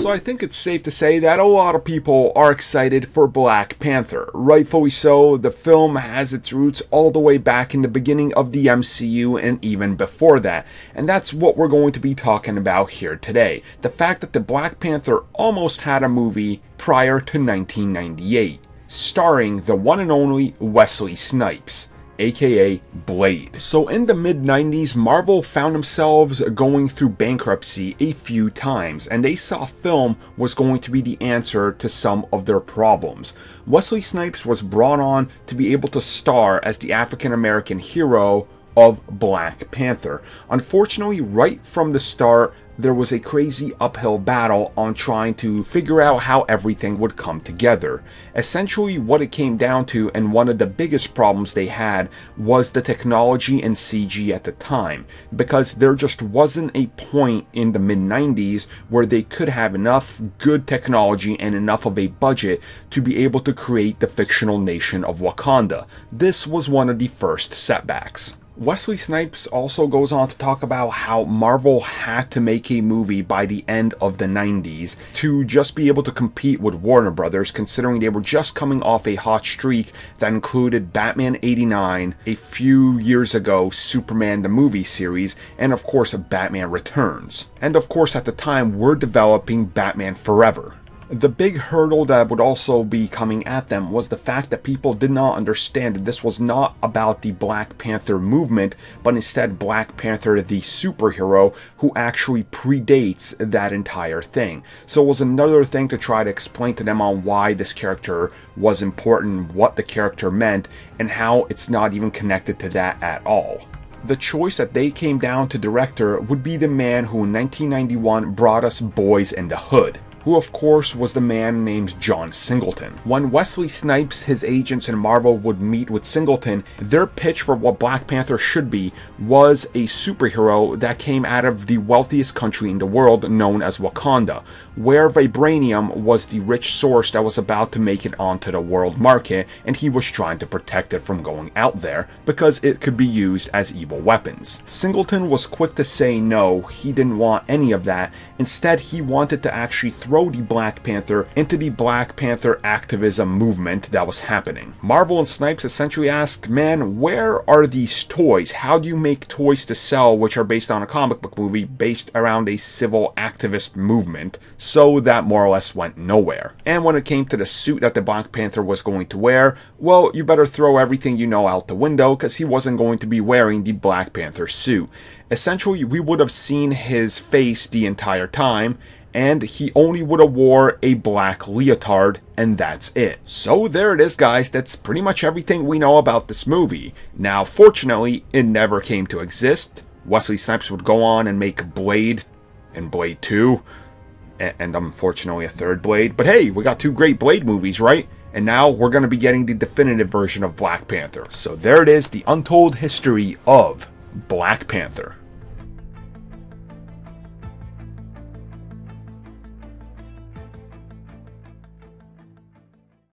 So I think it's safe to say that a lot of people are excited for Black Panther. Rightfully so. The film has its roots all the way back in the beginning of the MCU and even before that. And that's what we're going to be talking about here today. The fact that the Black Panther almost had a movie prior to 1998, starring the one and only Wesley Snipes, aka Blade. So in the mid-90s, Marvel found themselves going through bankruptcy a few times, and they saw film was going to be the answer to some of their problems. Wesley Snipes was brought on to be able to star as the African-American hero of Black Panther. Unfortunately, right from the start, there was a crazy uphill battle on trying to figure out how everything would come together. Essentially, what it came down to, and one of the biggest problems they had, was the technology and CG at the time, because there just wasn't a point in the mid-90s where they could have enough good technology and enough of a budget to be able to create the fictional nation of Wakanda. This was one of the first setbacks. Wesley Snipes also goes on to talk about how Marvel had to make a movie by the end of the 90s to just be able to compete with Warner Brothers, considering they were just coming off a hot streak that included Batman 89, a few years ago Superman the movie series, and of course Batman Returns. And of course at the time we're developing Batman Forever. The big hurdle that would also be coming at them was the fact that people did not understand that this was not about the Black Panther movement, but instead Black Panther the superhero, who actually predates that entire thing. So it was another thing to try to explain to them on why this character was important, what the character meant, and how it's not even connected to that at all. The choice that they came down to director would be the man who in 1991 brought us Boys in the Hood, who of course was the man named John Singleton. When Wesley Snipes, his agents in Marvel would meet with Singleton, their pitch for what Black Panther should be was a superhero that came out of the wealthiest country in the world, known as Wakanda, where vibranium was the rich source that was about to make it onto the world market, and he was trying to protect it from going out there because it could be used as evil weapons. Singleton was quick to say no, he didn't want any of that. Instead, he wanted to actually throw the Black Panther into the Black Panther activism movement that was happening. Marvel and Snipes essentially asked, man, where are these toys? How do you make toys to sell which are based on a comic book movie based around a civil activist movement? So that more or less went nowhere. And when it came to the suit that the Black Panther was going to wear, well, you better throw everything you know out the window, because he wasn't going to be wearing the Black Panther suit. Essentially, we would have seen his face the entire time, and he only would have wore a black leotard, and that's it. So there it is, guys. That's pretty much everything we know about this movie. Now, fortunately, it never came to exist. Wesley Snipes would go on and make Blade and Blade 2, and unfortunately a third Blade. But hey, we got two great Blade movies, right? And now we're going to be getting the definitive version of Black Panther. So there it is, the untold history of Black Panther.